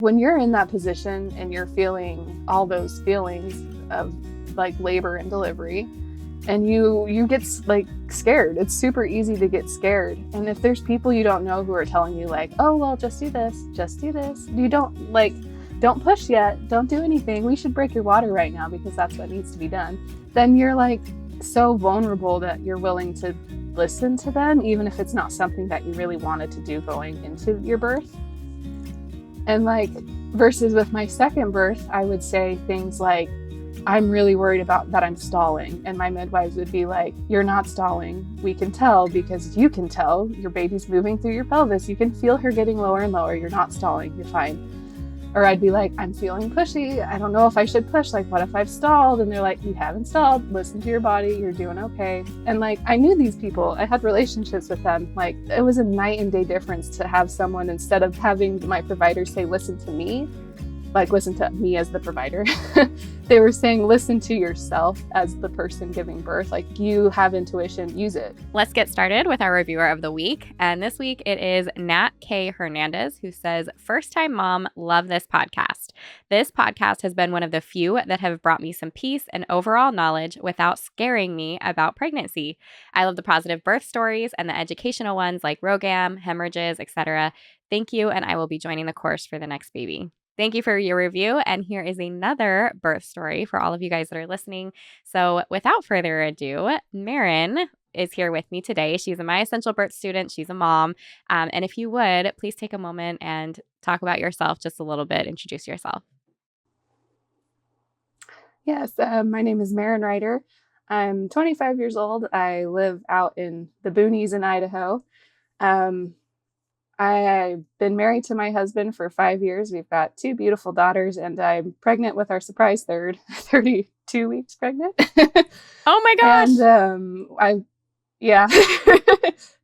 When you're in that position and you're feeling all those feelings of like labor and delivery, and you get like scared, it's super easy to get scared. And if there's people you don't know who are telling you like, oh, well, just do this, you don't push yet, don't do anything, we should break your water right now because that's what needs to be done, then you're like so vulnerable that you're willing to listen to them, even if it's not something that you really wanted to do going into your birth. And like, versus with my second birth, I would say things like, I'm really worried about that I'm stalling. And my midwives would be like, you're not stalling. We can tell because you can tell your baby's moving through your pelvis. You can feel her getting lower and lower. You're not stalling. You're fine. Or I'd be like, I'm feeling pushy. I don't know if I should push. Like, what if I've stalled? And they're like, you haven't stalled. Listen to your body. You're doing okay. And like, I knew these people. I had relationships with them. Like, it was a night and day difference to have someone, instead of having my provider say, listen to me, like listen to me as the provider. They were saying, listen to yourself as the person giving birth. Like, you have intuition, use it. Let's get started with our reviewer of the week. And this week it is Nat K. Hernandez, who says, first time mom, love this podcast. This podcast has been one of the few that have brought me some peace and overall knowledge without scaring me about pregnancy. I love the positive birth stories and the educational ones like ROGAM, hemorrhages, etc. Thank you, and I will be joining the course for the next baby. Thank you for your review. And here is another birth story for all of you guys that are listening. So without further ado, Maren is here with me today. She's a My Essential Birth student. She's a mom. And if you would, please take a moment and talk about yourself just a little bit. Introduce yourself. Yes, my name is Maren Rider. I'm 25 years old. I live out in the boonies in Idaho. I've been married to my husband for 5 years. We've got 2 beautiful daughters, and I'm pregnant with our surprise third, 32 weeks pregnant. Oh my gosh. And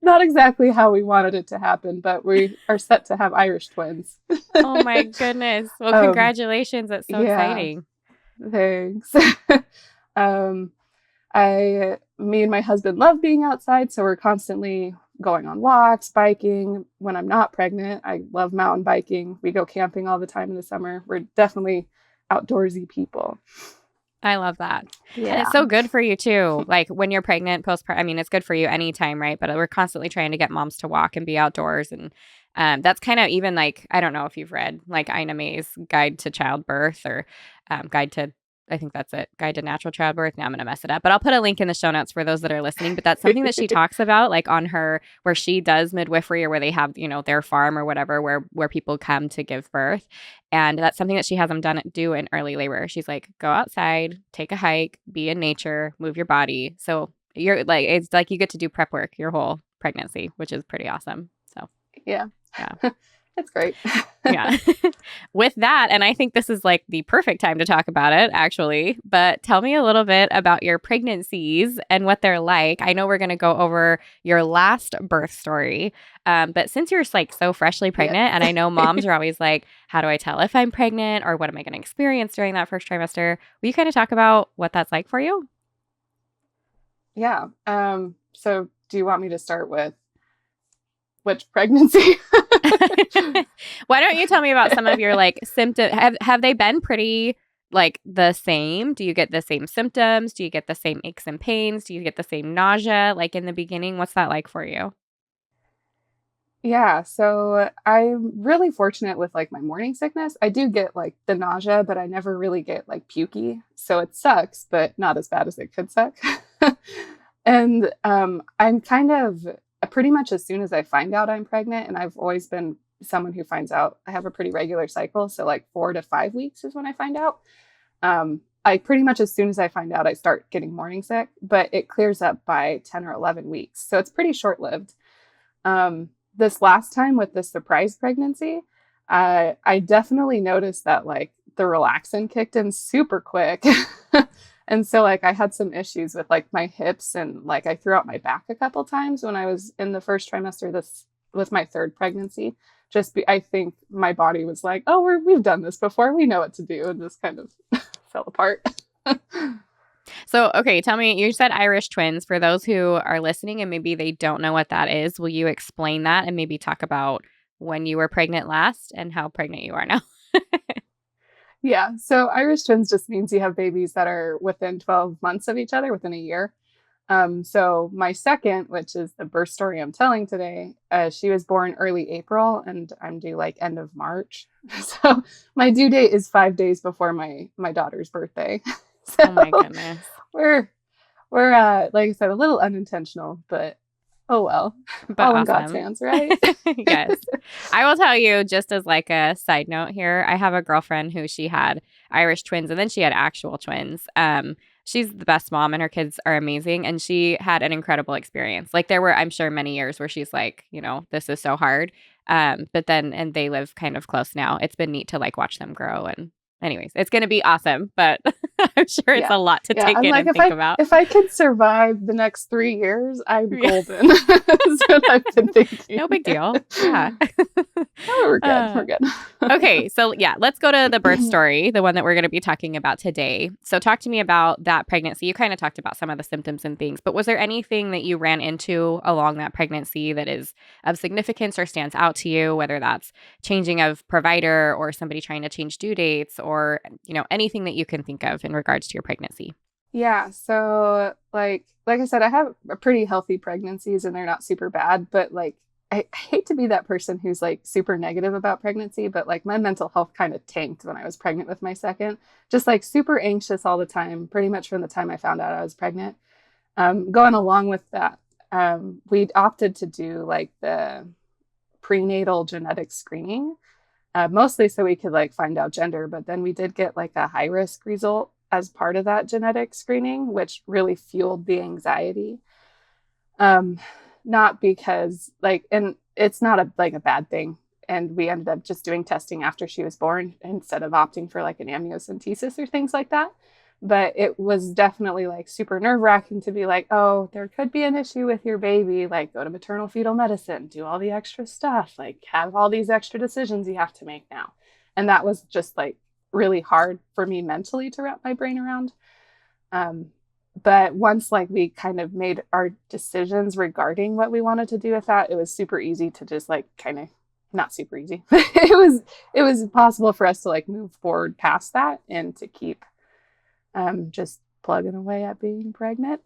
not exactly how we wanted it to happen, but we are set to have Irish twins. Oh my goodness. Well, congratulations. That's so exciting. Thanks. Me and my husband love being outside, so we're constantly going on walks, biking. When I'm not pregnant, I love mountain biking. We go camping all the time in the summer. We're definitely outdoorsy people. I love that. Yeah. And it's so good for you too. Like when you're pregnant, postpartum, I mean, it's good for you anytime, right? But we're constantly trying to get moms to walk and be outdoors. And that's kind of even like, I don't know if you've read like Ina May's Guide to Childbirth or I think that's it. Guide to Natural Childbirth. Now I'm going to mess it up, but I'll put a link in the show notes for those that are listening. But that's something that she talks about, like on her, where she does midwifery or where they have, their farm or whatever, where people come to give birth. And that's something that she has them do in early labor. She's like, go outside, take a hike, be in nature, move your body. So you're like, it's like you get to do prep work your whole pregnancy, which is pretty awesome. So yeah. It's great. Yeah. With that, and I think this is like the perfect time to talk about it, actually, but tell me a little bit about your pregnancies and what they're like. I know we're going to go over your last birth story, but since you're like so freshly pregnant, and I know moms are always like, how do I tell if I'm pregnant or what am I going to experience during that first trimester? Will you kind of talk about what that's like for you? Yeah. So do you want me to start with which pregnancy? Why don't you tell me about some of your like symptoms? Have they been pretty like the same? Do you get the same symptoms? Do you get the same aches and pains? Do you get the same nausea like in the beginning? What's that like for you? Yeah, so I'm really fortunate with like my morning sickness. I do get like the nausea, but I never really get like pukey. So it sucks, but not as bad as it could suck. And I'm kind of pretty much as soon as I find out I'm pregnant, and I've always been someone who finds out I have a pretty regular cycle. So like 4 to 5 weeks is when I find out. I pretty much as soon as I find out, I start getting morning sick, but it clears up by 10 or 11 weeks. So it's pretty short lived. This last time with the surprise pregnancy, I definitely noticed that like the relaxin kicked in super quick. And so like I had some issues with like my hips, and like I threw out my back a couple times when I was in the first trimester. This was my third pregnancy. I think my body was like, oh, we've done this before. We know what to do. And just kind of fell apart. So, okay, tell me, you said Irish twins. For those who are listening and maybe they don't know what that is, will you explain that and maybe talk about when you were pregnant last and how pregnant you are now? Yeah. So Irish twins just means you have babies that are within 12 months of each other, within a year. So my second, which is the birth story I'm telling today, she was born early April and I'm due like end of March. So my due date is 5 days before my daughter's birthday. So Oh my goodness. we're like I said, a little unintentional, but oh well. But All in God's awesome. hands, right? Yes. I will tell you, just as like a side note here, I have a girlfriend who she had Irish twins and then she had actual twins. She's the best mom and her kids are amazing. And she had an incredible experience. Like there were, I'm sure, many years where she's like, this is so hard. But then, and they live kind of close now. It's been neat to like watch them grow. And anyways, it's going to be awesome. But I'm sure it's a lot to take I'm in like, and think about. If I could survive the next 3 years, I'm golden. That's what I've been thinking. No big deal. Yeah. Oh, we're good. We're good. Okay. So yeah, let's go to the birth story, the one that we're going to be talking about today. So talk to me about that pregnancy. You kind of talked about some of the symptoms and things, but was there anything that you ran into along that pregnancy that is of significance or stands out to you, whether that's changing of provider or somebody trying to change due dates or, anything that you can think of in regards to your pregnancy? Yeah. So like I said, I have a pretty healthy pregnancies and they're not super bad, but like I hate to be that person who's like super negative about pregnancy, but like my mental health kind of tanked when I was pregnant with my second, just like super anxious all the time, pretty much from the time I found out I was pregnant. Going along with that, we opted to do like the prenatal genetic screening, mostly so we could like find out gender, but then we did get like a high risk result as part of that genetic screening, which really fueled the anxiety. Not because like, and it's not a bad thing. And we ended up just doing testing after she was born instead of opting for like an amniocentesis or things like that. But it was definitely like super nerve wracking to be like, oh, there could be an issue with your baby. Like go to maternal fetal medicine, do all the extra stuff, like have all these extra decisions you have to make now. And that was just like really hard for me mentally to wrap my brain around. But once like we kind of made our decisions regarding what we wanted to do with that, it was super easy to just like kind of not super easy. it was possible for us to like move forward past that and to keep just plugging away at being pregnant.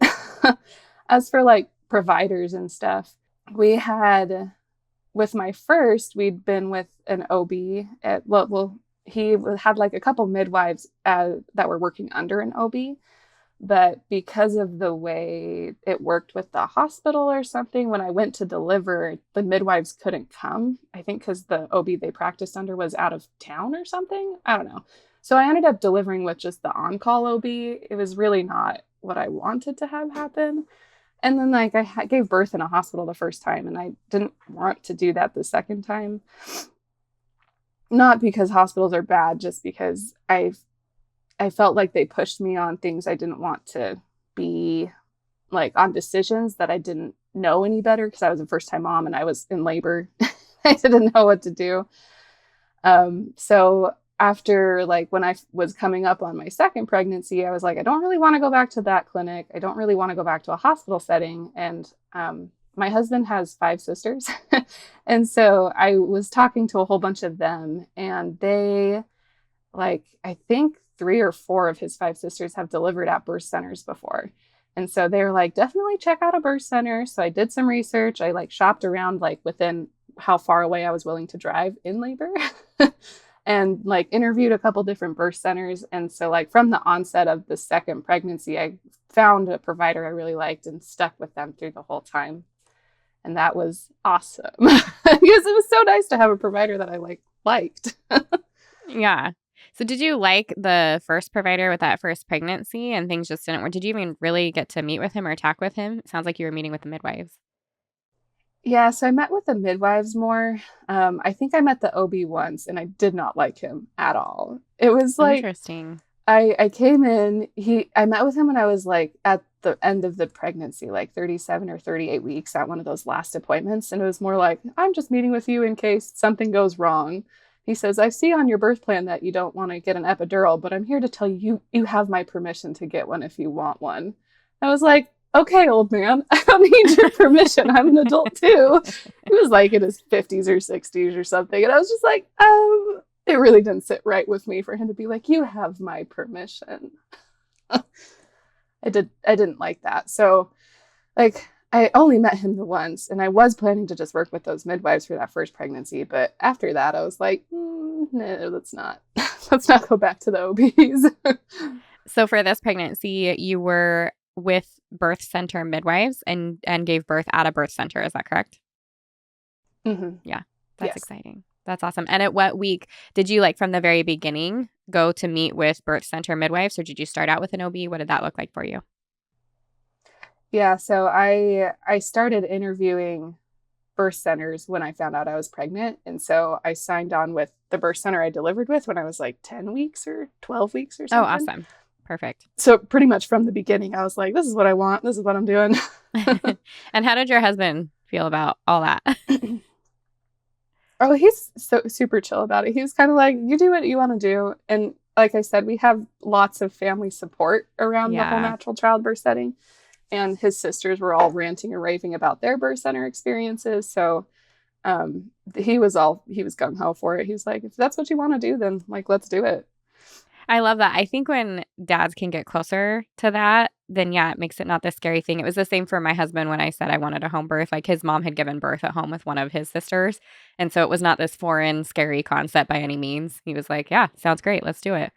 As for like providers and stuff, we had with my first, we'd been with an OB he had like a couple midwives that were working under an OB. But because of the way it worked with the hospital or something, when I went to deliver, the midwives couldn't come. I think because the OB they practiced under was out of town or something. I don't know. So I ended up delivering with just the on-call OB. It was really not what I wanted to have happen. And then like I gave birth in a hospital the first time and I didn't want to do that the second time. Not because hospitals are bad, just because I felt like they pushed me on things I didn't want to be, like on decisions that I didn't know any better because I was a first-time mom and I was in labor. I didn't know what to do. So after like when I was coming up on my second pregnancy, I was like, I don't really want to go back to that clinic. I don't really want to go back to a hospital setting. And my husband has 5 sisters. And so I was talking to a whole bunch of them and they like, I think 3 or 4 of his 5 sisters have delivered at birth centers before. And so they were like, definitely check out a birth center. So I did some research. I like shopped around like within how far away I was willing to drive in labor and like interviewed a couple different birth centers. And so like from the onset of the second pregnancy, I found a provider I really liked and stuck with them through the whole time. And that was awesome because it was so nice to have a provider that I liked. Yeah. So did you like the first provider with that first pregnancy and things just didn't work? Did you even really get to meet with him or talk with him? It sounds like you were meeting with the midwives. Yeah, so I met with the midwives more. I think I met the OB once and I did not like him at all. It was like, interesting. I came in, I met with him when I was like at the end of the pregnancy, like 37 or 38 weeks at one of those last appointments. And it was more like, I'm just meeting with you in case something goes wrong. He says, I see on your birth plan that you don't want to get an epidural, but I'm here to tell you, you have my permission to get one if you want one. I was like, okay, old man, I don't need your permission. I'm an adult too. He was like in his 50s or 60s or something. And I was just like, it really didn't sit right with me for him to be like, you have my permission. I didn't like that. So like I only met him the once, and I was planning to just work with those midwives for that first pregnancy. But after that, I was like, no, let's not. Let's not go back to the OBs. So for this pregnancy, you were with birth center midwives and gave birth at a birth center. Is that correct? Mm-hmm. Yeah, that's Yes. exciting. That's awesome. And at what week did you, like, from the very beginning, go to meet with birth center midwives, or did you start out with an OB? What did that look like for you? Yeah, so I started interviewing birth centers when I found out I was pregnant. And so I signed on with the birth center I delivered with when I was like 10 weeks or 12 weeks or Oh, something. awesome. Perfect. So pretty much from the beginning, I was like, this is what I want. This is what I'm doing. And how did your husband feel about all that? Oh, he's so super chill about it. He was kind of like, you do what you want to do. And like I said, we have lots of family support around the whole Yeah. natural childbirth setting. And his sisters were all ranting and raving about their birth center experiences. So he was gung ho for it. He was like, if that's what you want to do, then like, let's do it. I love that. I think when dads can get closer to that, then yeah, it makes it not the scary thing. It was the same for my husband when I said I wanted a home birth. Like, his mom had given birth at home with one of his sisters. And so it was not this foreign, scary concept by any means. He was like, yeah, sounds great. Let's do it.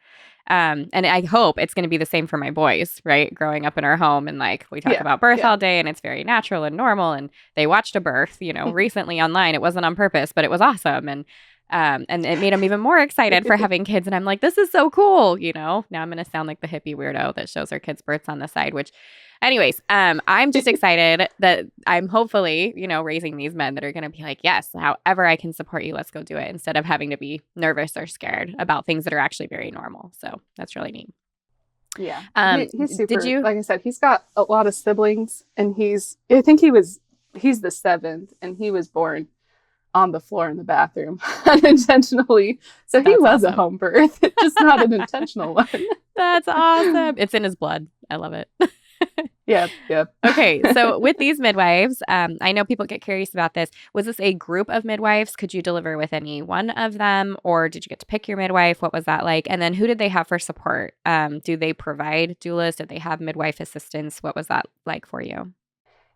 And I hope it's going to be the same for my boys, right? Growing up in our home, and like, we talk about birth all day, and it's very natural and normal. And they watched a birth, recently online. It wasn't on purpose, but it was awesome. And it made them even more excited for having kids. And I'm like, this is so cool. Now I'm going to sound like the hippie weirdo that shows her kids' births on the side, which anyways, I'm just excited that I'm hopefully, raising these men that are going to be like, yes, however I can support you, let's go do it, instead of having to be nervous or scared about things that are actually very normal. So that's really neat. Yeah. He's super, did you, like I said, he's got a lot of siblings, and he's the seventh, and he was born on the floor in the bathroom unintentionally. So he was awesome. A home birth, just not an intentional one. That's awesome. It's in his blood. I love it. Yeah. Okay. So with these midwives, I know people get curious about this. Was this a group of midwives? Could you deliver with any one of them, or did you get to pick your midwife? What was that like? And then who did they have for support? Do they provide doulas? Did they have midwife assistance? What was that like for you?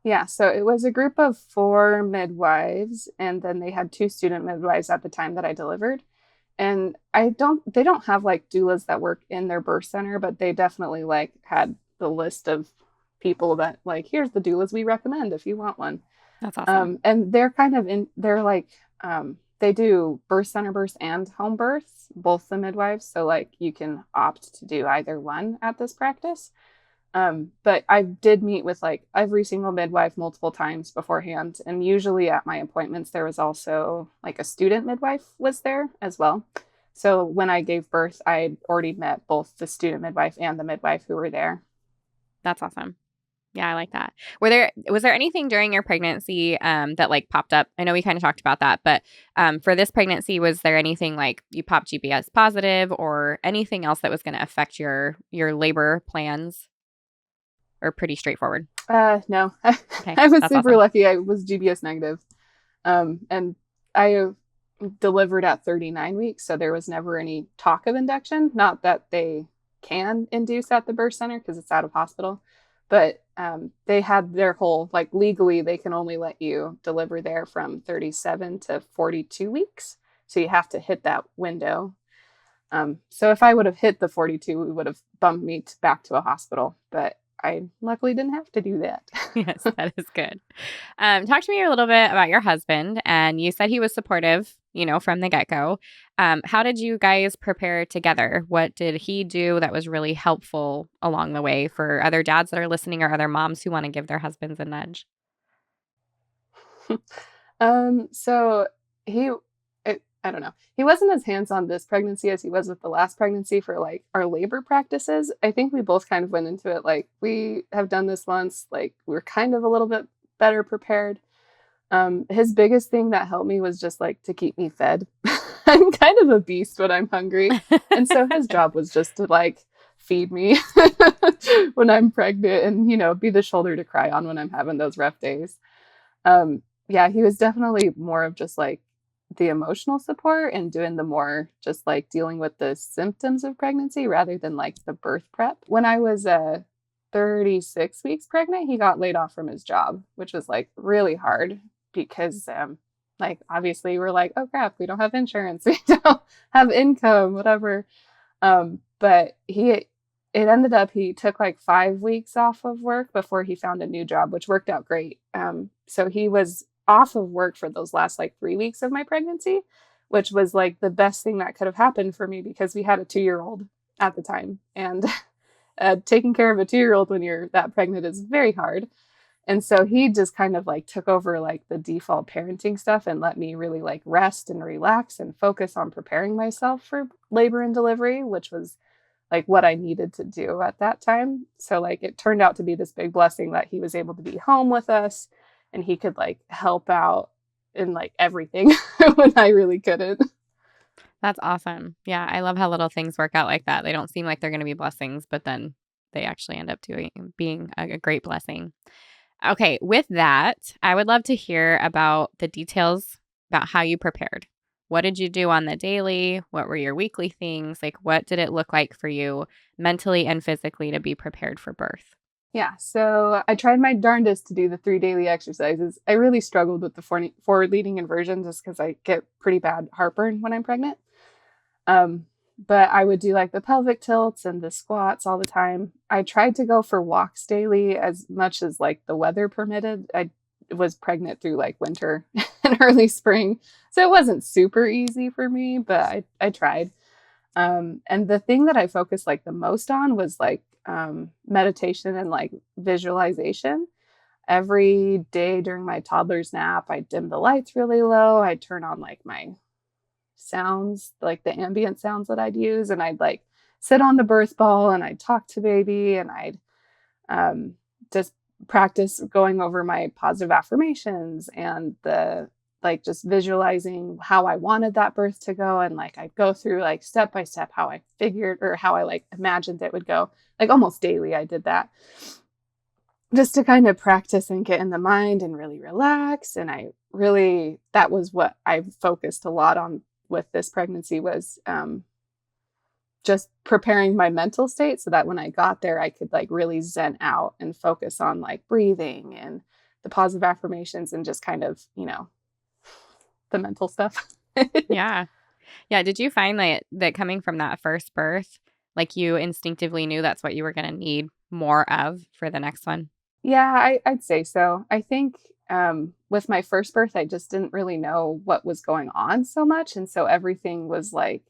Yeah, so it was a group of 4 midwives, and then they had 2 student midwives at the time that I delivered. And they don't have like doulas that work in their birth center, but they definitely like had the list of people that like, here's the doulas we recommend if you want one. That's awesome. And they're they do birth center births and home births, both the midwives. So like you can opt to do either one at this practice. But I did meet with like every single midwife multiple times beforehand. And usually at my appointments, there was also like a student midwife was there as well. So when I gave birth, I had already met both the student midwife and the midwife who were there. That's awesome. Yeah, I like that. Was there anything during your pregnancy that like popped up? I know we kind of talked about that, but for this pregnancy, was there anything like you popped GPS positive or anything else that was going to affect your labor plans? Or pretty straightforward? No. Okay, I was super awesome. Lucky. I was GBS negative. And I delivered at 39 weeks, so there was never any talk of induction. Not that they can induce at the birth center because it's out of hospital, but they had their whole, like legally, they can only let you deliver there from 37 to 42 weeks. So you have to hit that window. So if I would have hit the 42, we would have bumped me back to a hospital, but I luckily didn't have to do that. Yes, that is good. Talk to me a little bit about your husband. And you said he was supportive, from the get-go. How did you guys prepare together? What did he do that was really helpful along the way for other dads that are listening or other moms who want to give their husbands a nudge? So I don't know. He wasn't as hands-on this pregnancy as he was with the last pregnancy for like our labor practices. I think we both kind of went into it like, we have done this once, like we're kind of a little bit better prepared. His biggest thing that helped me was just like to keep me fed. I'm kind of a beast when I'm hungry. And so his job was just to like feed me when I'm pregnant and, be the shoulder to cry on when I'm having those rough days. Yeah, he was definitely more of just like the emotional support and doing the more just like dealing with the symptoms of pregnancy rather than like the birth prep. When I was 36 weeks pregnant, he got laid off from his job, which was like really hard because like obviously we're like, oh crap, we don't have insurance, we don't have income, whatever. But it ended up he took like 5 weeks off of work before he found a new job, which worked out great. So he was off of work for those last like 3 weeks of my pregnancy, which was like the best thing that could have happened for me because we had a 2-year-old at the time. And taking care of a 2-year-old when you're that pregnant is very hard. And so he just kind of like took over like the default parenting stuff and let me really like rest and relax and focus on preparing myself for labor and delivery, which was like what I needed to do at that time. So like it turned out to be this big blessing that he was able to be home with us and he could like help out in like everything when I really couldn't. That's awesome. Yeah, I love how little things work out like that. They don't seem like they're going to be blessings, but then they actually end up being a great blessing. Okay, with that, I would love to hear about the details about how you prepared. What did you do on the daily? What were your weekly things? Like, what did it look like for you mentally and physically to be prepared for birth? Yeah, so I tried my darndest to do the 3 daily exercises. I really struggled with the forward leading inversion just because I get pretty bad heartburn when I'm pregnant. But I would do like the pelvic tilts and the squats all the time. I tried to go for walks daily as much as like the weather permitted. I was pregnant through like winter and early spring. So it wasn't super easy for me, but I tried. And the thing that I focused like the most on was like meditation and like visualization. Every day during my toddler's nap, I dim the lights really low. I'd turn on like my sounds, like the ambient sounds that I'd use, and I'd like sit on the birth ball and I'd talk to baby and I'd just practice going over my positive affirmations and the like just visualizing how I wanted that birth to go. And like I'd go through like step by step how I figured or how I like imagined it would go. Like almost daily I did that just to kind of practice and get in the mind and really relax. And that was what I focused a lot on with this pregnancy was just preparing my mental state so that when I got there, I could like really zen out and focus on like breathing and the positive affirmations and just kind of, the mental stuff. Yeah. Yeah. Did you find that coming from that first birth, like you instinctively knew that's what you were going to need more of for the next one? Yeah, I'd say so. I think with my first birth, I just didn't really know what was going on so much. And so everything was like,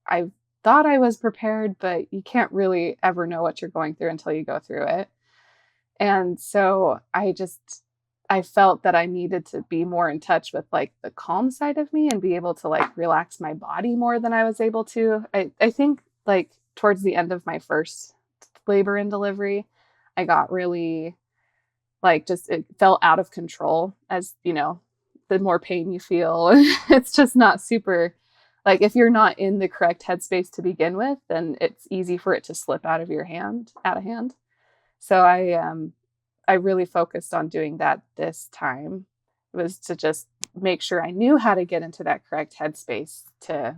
I thought I was prepared, but you can't really ever know what you're going through until you go through it. And so I felt that I needed to be more in touch with like the calm side of me and be able to like relax my body more than I was able to. I think like towards the end of my first labor and delivery, I got really like just it felt out of control as, the more pain you feel. It's just not super like if you're not in the correct headspace to begin with, then it's easy for it to slip out of hand. So I really focused on doing that this time. It was to just make sure I knew how to get into that correct headspace to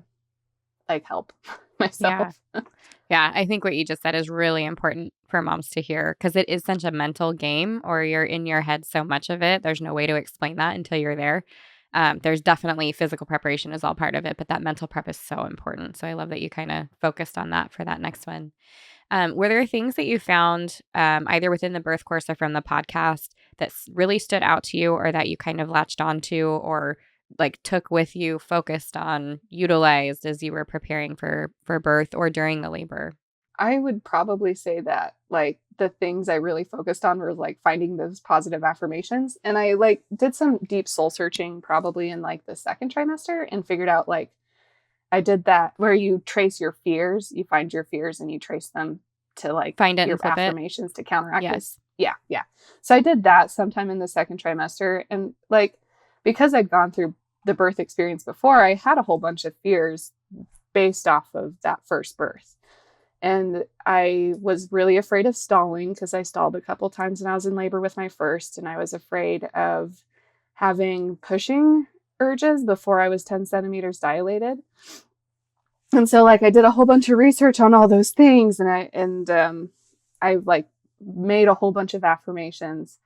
like help myself. Yeah. Yeah. I think what you just said is really important for moms to hear because it is such a mental game or you're in your head so much of it. There's no way to explain that until you're there. There's definitely physical preparation is all part of it, but that mental prep is so important. So I love that you kind of focused on that for that next one. Were there things that you found either within the birth course or from the podcast that really stood out to you or that you kind of latched onto or like took with you, focused on, utilized as you were preparing for birth or during the labor? I would probably say that like the things I really focused on were like finding those positive affirmations. And I like did some deep soul searching probably in like the second trimester and figured out like I did that where you trace your fears, you find your fears and you trace them to like Find it your and flip it. affirmations to counteract it. Yes. Yeah. Yeah. So I did that sometime in the second trimester. And like, because I'd gone through the birth experience before, I had a whole bunch of fears based off of that first birth. And I was really afraid of stalling because I stalled a couple times when I was in labor with my first. And I was afraid of having pushing urges before I was 10 centimeters dilated. And so like I did a whole bunch of research on all those things, and I like made a whole bunch of affirmations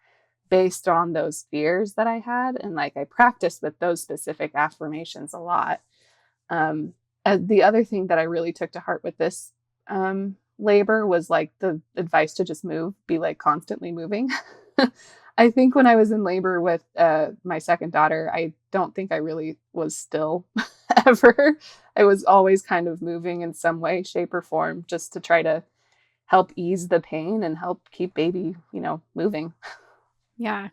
based on those fears that I had, and like I practiced with those specific affirmations a lot. The other thing that I really took to heart with this labor was like the advice to just move, be like constantly moving. I think when I was in labor with my second daughter, I don't think I really was still ever. I was always kind of moving in some way, shape, or form, just to try to help ease the pain and help keep baby, moving. Yeah.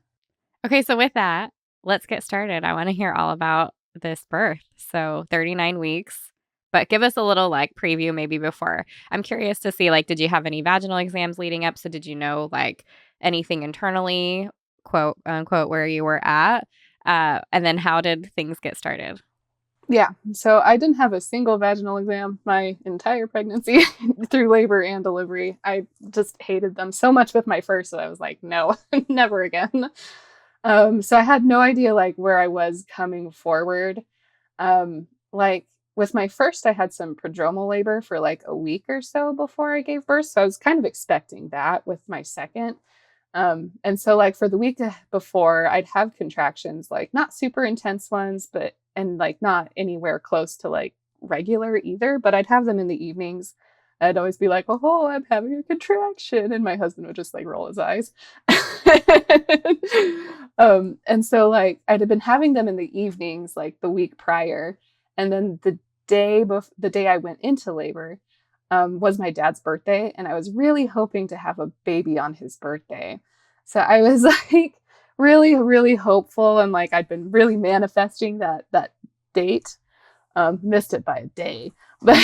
Okay, so with that, let's get started. I want to hear all about this birth. So 39 weeks, but give us a little like preview maybe before. I'm curious to see like, did you have any vaginal exams leading up? So did you know like anything internally, quote unquote, where you were at? And then how did things get started? Yeah. So I didn't have a single vaginal exam my entire pregnancy through labor and delivery. I just hated them so much with my first that I was like, no, never again. So I had no idea like where I was coming forward. Like with my first, I had some prodromal labor for like a week or so before I gave birth. So I was kind of expecting that with my second. And so like for the week before, I'd have contractions, like not super intense ones, and like not anywhere close to like regular either, but I'd have them in the evenings. I'd always be like, oh, I'm having a contraction. And my husband would just like roll his eyes. And so like I'd have been having them in the evenings, like the week prior. And then the day I went into labor, was my dad's birthday, and I was really hoping to have a baby on his birthday. So I was like really, really hopeful, and like I'd been really manifesting that date. Missed it by a day, but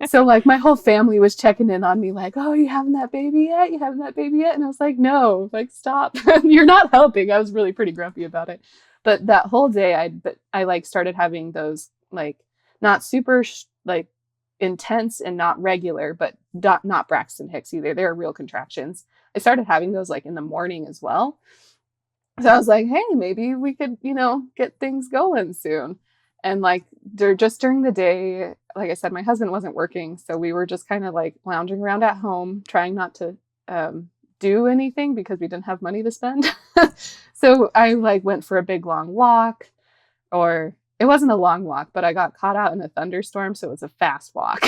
so like my whole family was checking in on me, like, "Oh, you having that baby yet? You having that baby yet?" And I was like, "No, like stop, you're not helping." I was really pretty grumpy about it, but that whole day, I like started having those like not super like intense and not regular, but not Braxton Hicks either. They're real contractions. I started having those like in the morning as well. So I was like, hey, maybe we could, get things going soon. And like just during the day, like I said, my husband wasn't working. So we were just kind of like lounging around at home, trying not to do anything because we didn't have money to spend. So I like went for a big long walk, or it wasn't a long walk, but I got caught out in a thunderstorm. So it was a fast walk.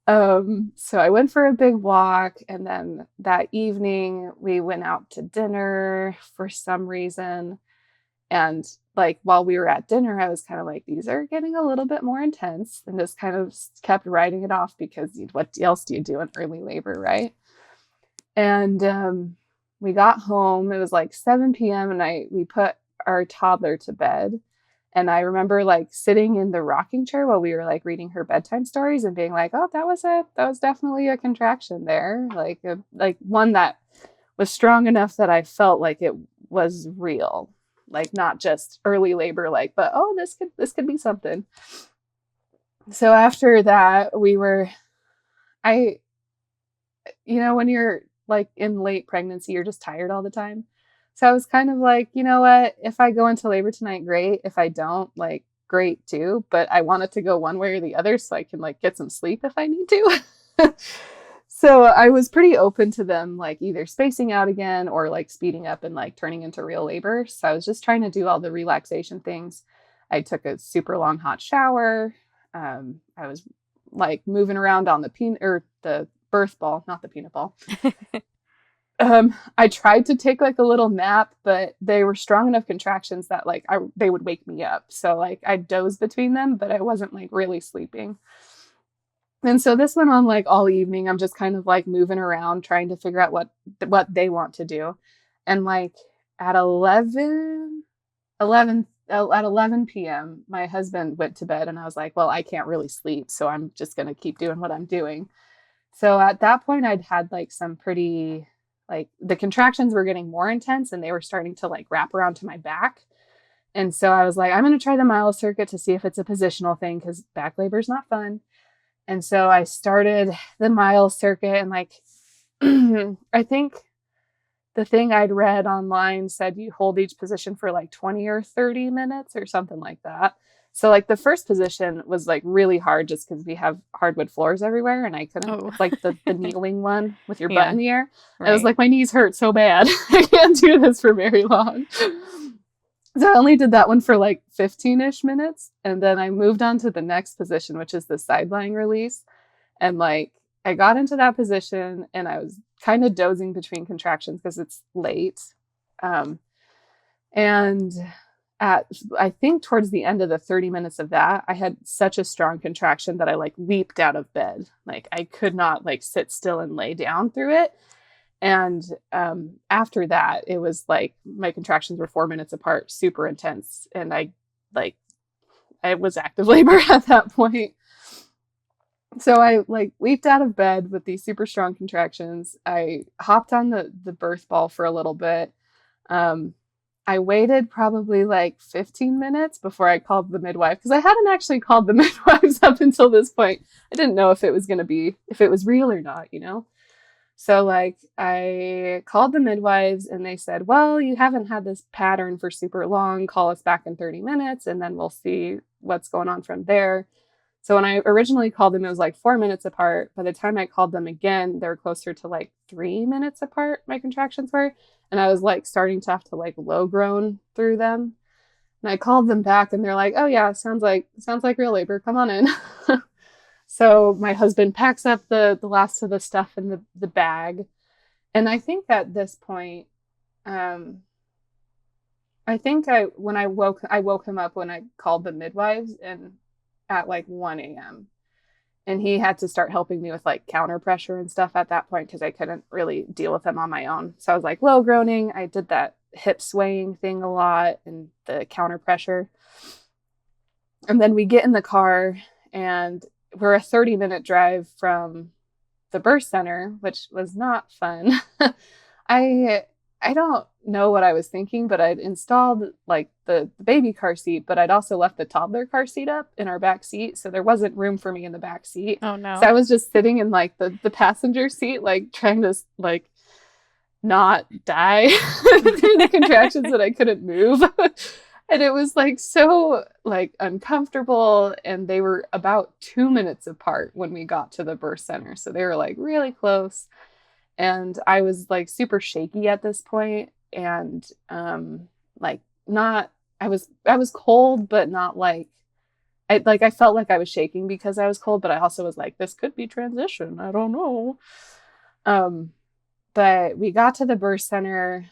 So I went for a big walk, and then that evening we went out to dinner for some reason. And like while we were at dinner, I was kind of like, these are getting a little bit more intense, and just kind of kept writing it off because what else do you do in early labor, right? And we got home. It was like 7 p.m. and we put our toddler to bed. And I remember like sitting in the rocking chair while we were like reading her bedtime stories and being like, oh, that was definitely a contraction there. Like one that was strong enough that I felt like it was real, like not just early labor, like, but oh, this could be something. So after that, when you're like in late pregnancy, you're just tired all the time. So I was kind of like, you know what, if I go into labor tonight, great. If I don't, like, great too. But I want it to go one way or the other so I can like get some sleep if I need to. So I was pretty open to them like either spacing out again or like speeding up and like turning into real labor. So I was just trying to do all the relaxation things. I took a super long hot shower. I was like moving around on the birth ball, not the peanut ball. I tried to take like a little nap, but they were strong enough contractions that like they would wake me up. So like I dozed between them, but I wasn't like really sleeping. And so this went on like all evening. I'm just kind of like moving around trying to figure out what they want to do. And like at 11 p.m., my husband went to bed, and I was like, well, I can't really sleep, so I'm just going to keep doing what I'm doing. So at that point, I'd had like some pretty, like the contractions were getting more intense, and they were starting to like wrap around to my back. And so I was like, I'm going to try the mile circuit to see if it's a positional thing, because back labor is not fun. And so I started the mile circuit, and like, I think the thing I'd read online said you hold each position for like 20 or 30 minutes or something like that. So like the first position was like really hard just because we have hardwood floors everywhere and I couldn't, Oh. it's like the kneeling one with your butt Yeah. in the air. Right. I was like, my knees hurt so bad. I can't do this for very long. So I only did that one for like 15-ish minutes. And then I moved on to the next position, which is the side lying release. And like, I got into that position and I was kind of dozing between contractions because it's late. And I think towards the end of the 30 minutes of that, I had such a strong contraction that I like leaped out of bed. Like I could not like sit still and lay down through it. And after that, it was like my contractions were 4 minutes apart, super intense. And I was active labor at that point. So I like leaped out of bed with these super strong contractions. I hopped on the birth ball for a little bit. I waited probably like 15 minutes before I called the midwife because I hadn't actually called the midwives up until this point. I didn't know if it was real or not, you know? So like I called the midwives and they said, well, you haven't had this pattern for super long. Call us back in 30 minutes and then we'll see what's going on from there. So when I originally called them, it was like 4 minutes apart. By the time I called them again, they were closer to like 3 minutes apart, my contractions were. And I was like starting to have to like low groan through them. And I called them back and they're like, oh yeah, sounds like real labor. Come on in. So my husband packs up the last of the stuff in the bag. And I think at this point, I woke him up when I called the midwives and at like 1 a.m. And he had to start helping me with like counter pressure and stuff at that point because I couldn't really deal with them on my own. So I was like low groaning. I did that hip swaying thing a lot and the counter pressure. And then we get in the car and we're a 30-minute drive from the birth center, which was not fun. I don't know what I was thinking, but I'd installed like the baby car seat, but I'd also left the toddler car seat up in our back seat. So there wasn't room for me in the back seat. Oh no. So I was just sitting in like the passenger seat, like trying to like not die through the contractions that I couldn't move. And it was like so like uncomfortable. And they were about 2 minutes apart when we got to the birth center. So they were like really close. And I was like super shaky at this point and I was cold, but not like I felt like I was shaking because I was cold, but I also was like, this could be transition. I don't know. But we got to the birth center.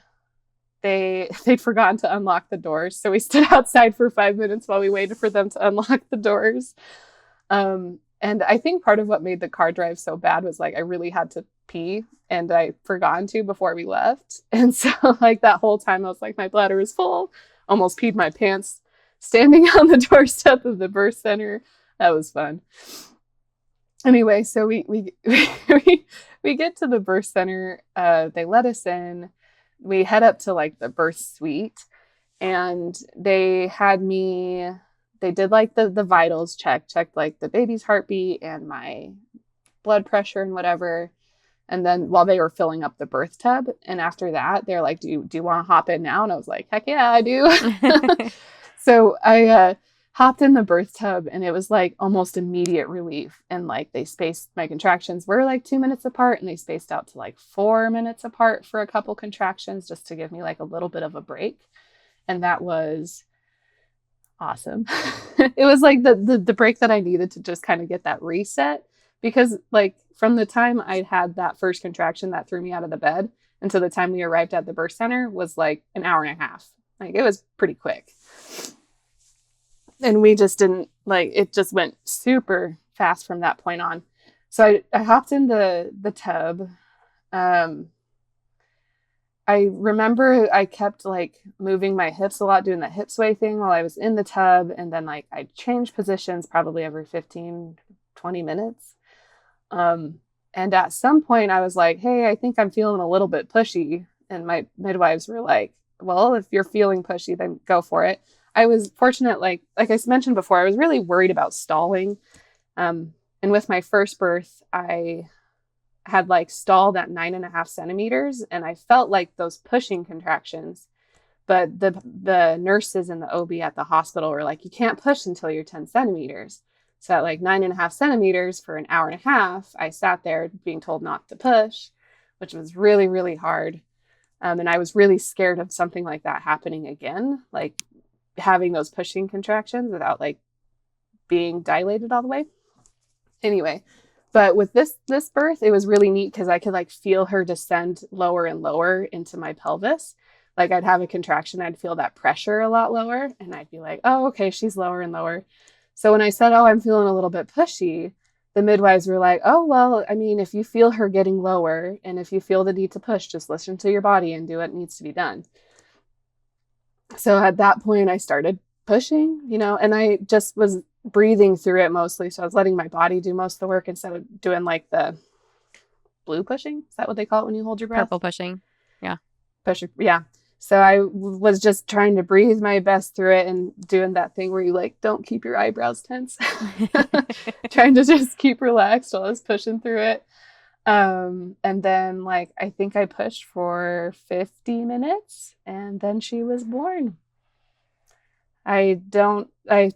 They'd forgotten to unlock the doors. So we stood outside for 5 minutes while we waited for them to unlock the doors. And I think part of what made the car drive so bad was like I really had to pee and I forgot to before we left. And so like that whole time I was like, my bladder is full, almost peed my pants standing on the doorstep of the birth center. That was fun. Anyway, so we get to the birth center. They let us in. We head up to like the birth suite and they did like the vitals checked like the baby's heartbeat and my blood pressure and whatever. And then while they were filling up the birth tub, and after that, they're like, do you want to hop in now? And I was like, heck yeah, I do. So I hopped in the birth tub and it was like almost immediate relief. And like they spaced my contractions were like 2 minutes apart and they spaced out to like 4 minutes apart for a couple contractions just to give me like a little bit of a break. And that was awesome. It was like the break that I needed to just kind of get that reset because like from the time I had that first contraction that threw me out of the bed until the time we arrived at the birth center was like an hour and a half. Like it was pretty quick. And we just didn't like, it just went super fast from that point on. So I hopped in the tub. I remember I kept like moving my hips a lot, doing that hip sway thing while I was in the tub. And then like I changed positions probably every 15, 20 minutes. And at some point I was like, hey, I think I'm feeling a little bit pushy. And my midwives were like, well, if you're feeling pushy, then go for it. I was fortunate, like I mentioned before, I was really worried about stalling. And with my first birth, I had like stalled at 9.5 centimeters, and I felt like those pushing contractions. But the nurses and the OB at the hospital were like, you can't push until you're 10 centimeters. So at like 9.5 centimeters for an hour and a half, I sat there being told not to push, which was really, really hard. And I was really scared of something like that happening again, like having those pushing contractions without like being dilated all the way. Anyway, but with this birth, it was really neat because I could like feel her descend lower and lower into my pelvis. Like I'd have a contraction, I'd feel that pressure a lot lower, and I'd be like, oh, okay, she's lower and lower. So when I said, oh, I'm feeling a little bit pushy, the midwives were like, oh, well, I mean, if you feel her getting lower and if you feel the need to push, just listen to your body and do what needs to be done. So at that point, I started pushing, and I just was breathing through it mostly. So I was letting my body do most of the work instead of doing like the blue pushing. Is that what they call it when you hold your breath? Purple pushing. Yeah. Pushing. Yeah. So I was just trying to breathe my best through it and doing that thing where you like don't keep your eyebrows tense. Trying to just keep relaxed while I was pushing through it. And then like I think I pushed for 50 minutes and then she was born. I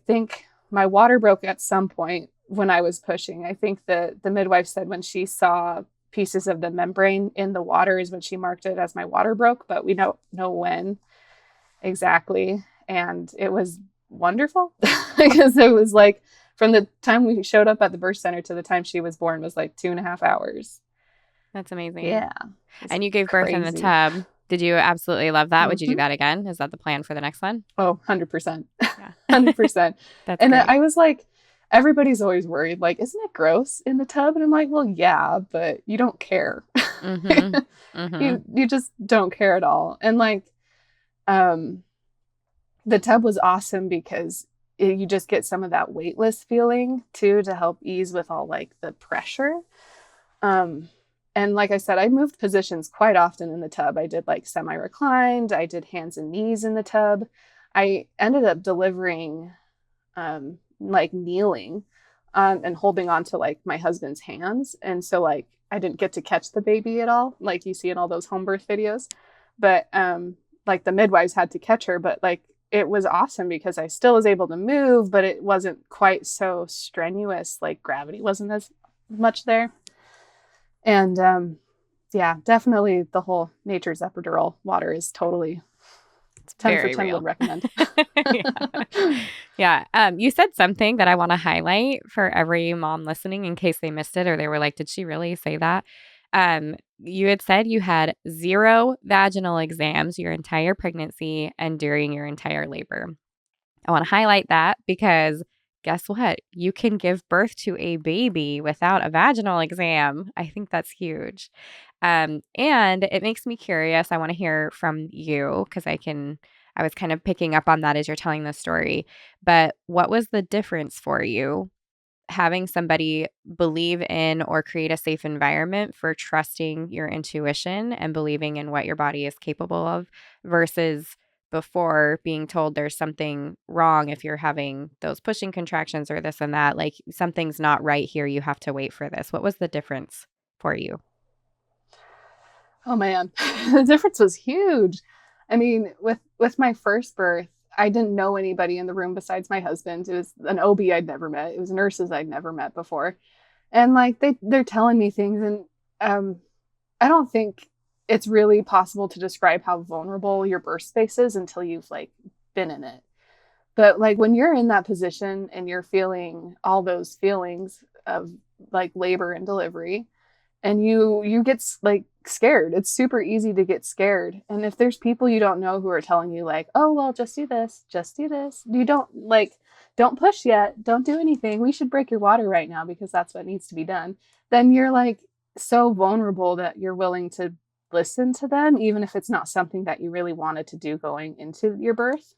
think my water broke at some point when I was pushing. I think the midwife said when she saw pieces of the membrane in the water is when she marked it as my water broke, but we don't know when exactly. And it was wonderful because it was like from the time we showed up at the birth center to the time she was born was like 2.5 hours. That's amazing. Yeah. And you gave birth in the tub. Did you absolutely love that? Mm-hmm. Would you do that again? Is that the plan for the next one? Oh, 100%. Yeah. 100%. That's and great. I was like, everybody's always worried, like, isn't it gross in the tub? And I'm like, well, yeah, but you don't care. Mm-hmm. Mm-hmm. You just don't care at all. And like, the tub was awesome because you just get some of that weightless feeling too, to help ease with all like the pressure. And like I said, I moved positions quite often in the tub. I did like semi-reclined. I did hands and knees in the tub. I ended up delivering like kneeling and holding on to like my husband's hands. And so like I didn't get to catch the baby at all, like you see in all those home birth videos. But like the midwives had to catch her. But like it was awesome because I still was able to move, but it wasn't quite so strenuous. Like gravity wasn't as much there. And yeah, definitely the whole nature's epidural water is totally 10 for 10 real. would recommend. Yeah. You said something that I want to highlight for every mom listening in case they missed it or they were like, did she really say that? You had said you had 0 vaginal exams your entire pregnancy and during your entire labor. I want to highlight that because guess what? You can give birth to a baby without a vaginal exam. I think that's huge. And it makes me curious. I want to hear from you because I was kind of picking up on that as you're telling the story. But what was the difference for you having somebody believe in or create a safe environment for trusting your intuition and believing in what your body is capable of versus before being told there's something wrong if you're having those pushing contractions or this and that, like something's not right here, you have to wait for this. What was the difference for you? Oh man, the difference was huge. I mean, with my first birth, I didn't know anybody in the room besides my husband. It was an OB I'd never met. It was nurses I'd never met before. And like they're telling me things, and I don't think it's really possible to describe how vulnerable your birth space is until you've like been in it. But like when you're in that position and you're feeling all those feelings of like labor and delivery, and you get like scared. It's super easy to get scared. And if there's people you don't know who are telling you like, oh, well, just do this, you don't push yet. Don't do anything. We should break your water right now because that's what needs to be done. Then you're like so vulnerable that you're willing to listen to them, even if it's not something that you really wanted to do going into your birth.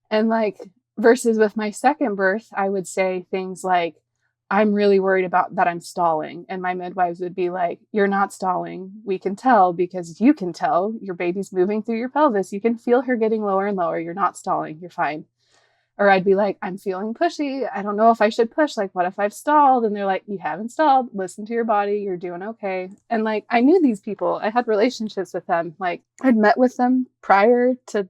And like, versus with my second birth, I would say things like, I'm really worried about that I'm stalling. And my midwives would be like, you're not stalling. We can tell because you can tell your baby's moving through your pelvis. You can feel her getting lower and lower. You're not stalling. You're fine. Or I'd be like, I'm feeling pushy. I don't know if I should push. Like, what if I've stalled? And they're like, you haven't stalled. Listen to your body. You're doing okay. And like, I knew these people. I had relationships with them. Like, I'd met with them prior to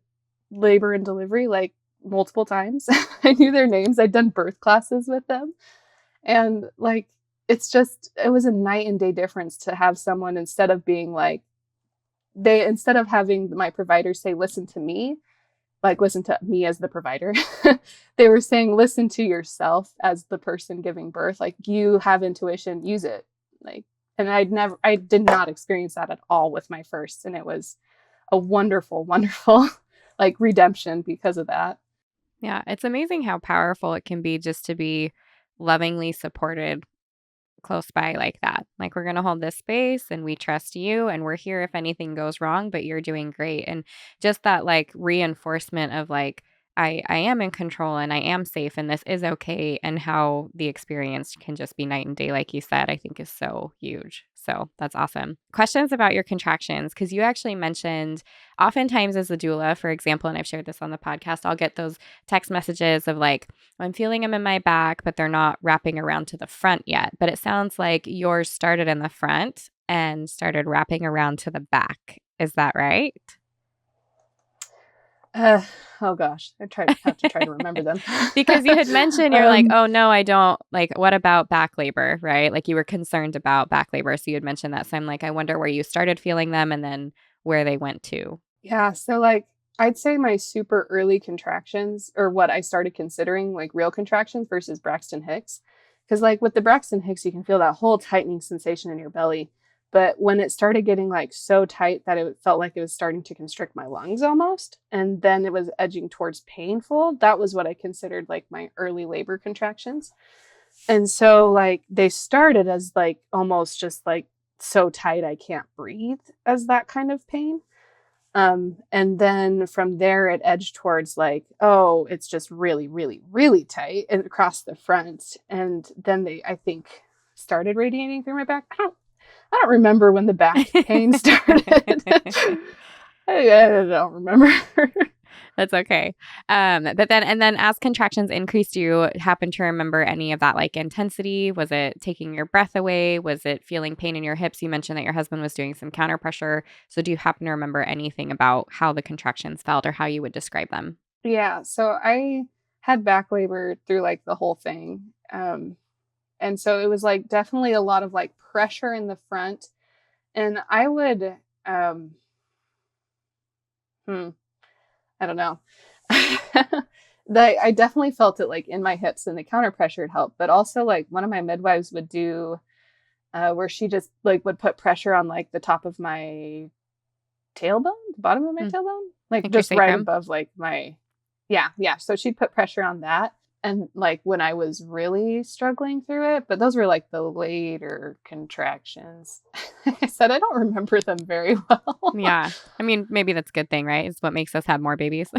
labor and delivery, like multiple times. I knew their names. I'd done birth classes with them. And like, it was a night and day difference to have someone, instead of being like, instead of having my provider say, listen to me, like listen to me as the provider, they were saying, listen to yourself as the person giving birth. Like, you have intuition, use it. Like, and I did not experience that at all with my first. And it was a wonderful, wonderful like redemption because of that. Yeah, it's amazing how powerful it can be just to be lovingly supported close by like that. Like, we're going to hold this space and we trust you and we're here if anything goes wrong, but you're doing great. And just that like reinforcement of like, I am in control and I am safe and this is okay. And how the experience can just be night and day, like you said, I think is so huge. So that's awesome. Questions about your contractions, because you actually mentioned oftentimes as a doula, for example, and I've shared this on the podcast, I'll get those text messages of like, I'm feeling them in my back, but they're not wrapping around to the front yet. But it sounds like yours started in the front and started wrapping around to the back. Is that right? Oh gosh, have to try to remember them. Because you had mentioned you're like, oh no, I don't, like, what about back labor, right? Like, you were concerned about back labor. So you had mentioned that. So I'm like, I wonder where you started feeling them and then where they went to. Yeah. So like, I'd say my super early contractions, or what I started considering like real contractions versus Braxton Hicks. Because like with the Braxton Hicks, you can feel that whole tightening sensation in your belly. But when it started getting like so tight that it felt like it was starting to constrict my lungs almost, and then it was edging towards painful, that was what I considered like my early labor contractions. And so like they started as like almost just like so tight I can't breathe, as that kind of pain. And then from there it edged towards like, oh, it's just really, really, really tight and across the front. And then they, I think, started radiating through my back. I don't remember when the back pain started. I don't remember. That's okay. But then as contractions increased, do you happen to remember any of that like intensity? Was it taking your breath away? Was it feeling pain in your hips? You mentioned that your husband was doing some counter pressure. So do you happen to remember anything about how the contractions felt or how you would describe them? Yeah. So I had back labor through like the whole thing. And so it was like definitely a lot of like pressure in the front. And I would, I don't know. I definitely felt it like in my hips, and the counter pressure helped. But also like one of my midwives would do where she just like would put pressure on like the top of my tailbone, the bottom of my tailbone, like just right above like my, yeah. So she'd put pressure on that. And like when I was really struggling through it, but those were like the later contractions. I said, I don't remember them very well. Yeah. I mean, maybe that's a good thing, right? It's what makes us have more babies.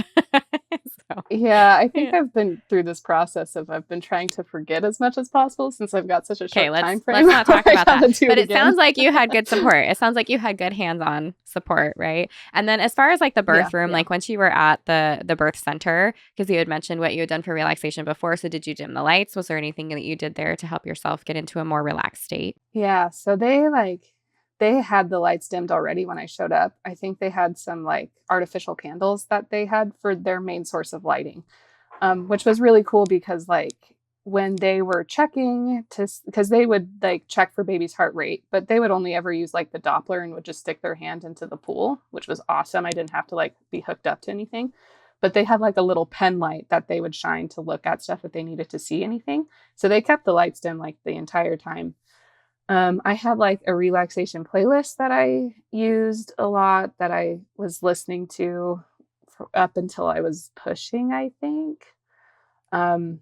Yeah, I think I've been through this process of I've been trying to forget as much as possible since I've got such a short time frame. Let's not talk about that. But it sounds like you had good support. It sounds like you had good hands-on support, right? And then as far as like the birth room, like once you were at the birth center, because you had mentioned what you had done for relaxation before. So did you dim the lights? Was there anything that you did there to help yourself get into a more relaxed state? Yeah, so they had the lights dimmed already when I showed up. I think they had some like artificial candles that they had for their main source of lighting, which was really cool because like when they were checking because they would like check for baby's heart rate, but they would only ever use like the Doppler and would just stick their hand into the pool, which was awesome. I didn't have to like be hooked up to anything, but they had like a little pen light that they would shine to look at stuff if they needed to see anything. So they kept the lights dim like the entire time. I had like a relaxation playlist that I used a lot that I was listening to up until I was pushing, I think. And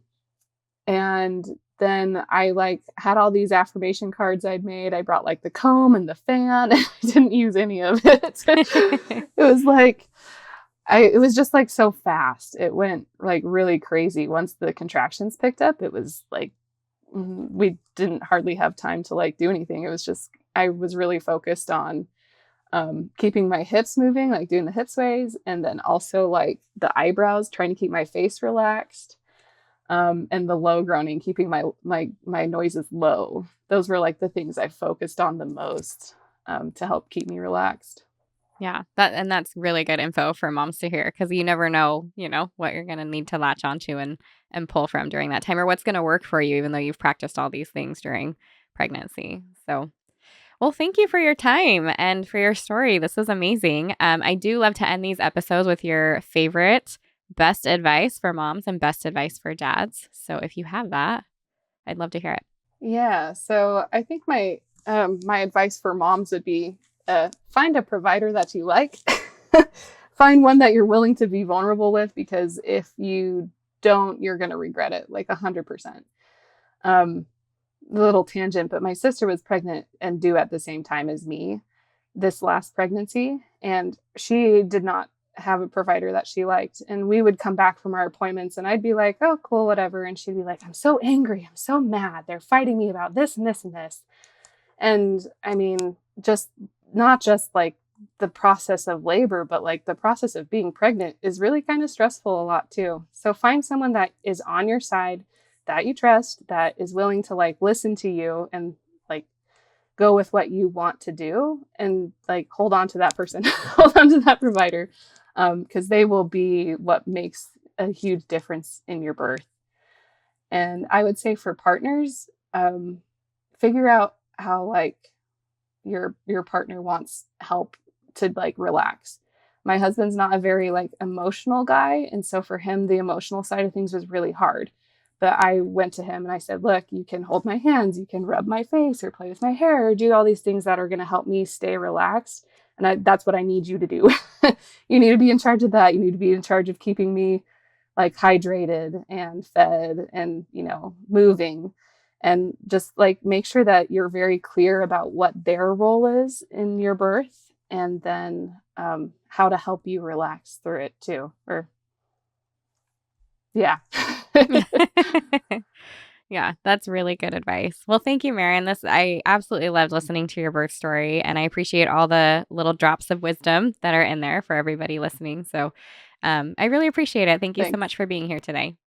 then I like had all these affirmation cards I'd made. I brought like the comb and the fan. And I didn't use any of it. It was like, it was just like so fast. It went like really crazy. Once the contractions picked up, it was like, we didn't hardly have time to like do anything. It was just, I was really focused on keeping my hips moving, like doing the hip sways, and then also like the eyebrows, trying to keep my face relaxed, and the low groaning, keeping my noises low. Those were like the things I focused on the most to help keep me relaxed. Yeah, that's really good info for moms to hear, because you never know, what you're going to need to latch onto and pull from during that time, or what's going to work for you, even though you've practiced all these things during pregnancy. So, well, thank you for your time and for your story. This was amazing. I do love to end these episodes with your favorite best advice for moms and best advice for dads. So if you have that, I'd love to hear it. Yeah. So I think my advice for moms would be find a provider that you like. Find one that you're willing to be vulnerable with, because if you don't, you're going to regret it like 100%. Little tangent, but my sister was pregnant and due at the same time as me this last pregnancy, and she did not have a provider that she liked. And we would come back from our appointments and I'd be like, oh, cool, whatever. And she'd be like, I'm so angry. I'm so mad. They're fighting me about this and this and this. And I mean, just not just like the process of labor, but like the process of being pregnant is really kind of stressful a lot too. So find someone that is on your side, that you trust, that is willing to like listen to you and like go with what you want to do, and like hold on to that person, hold on to that provider, because they will be what makes a huge difference in your birth. And I would say for partners, figure out how like your partner wants help to like relax. My husband's not a very like emotional guy, and so for him the emotional side of things was really hard. But I went to him and I said, look, you can hold my hands, you can rub my face or play with my hair or do all these things that are going to help me stay relaxed. And that's what I need you to do. You need to be in charge of that. You need to be in charge of keeping me like hydrated and fed and, moving, and just like make sure that you're very clear about what their role is in your birth, and then how to help you relax through it too. Or yeah. Yeah, that's really good advice. Well, thank you, Maren. I absolutely loved listening to your birth story, and I appreciate all the little drops of wisdom that are in there for everybody listening. So I really appreciate it. Thank you so Thanks. much for being here today.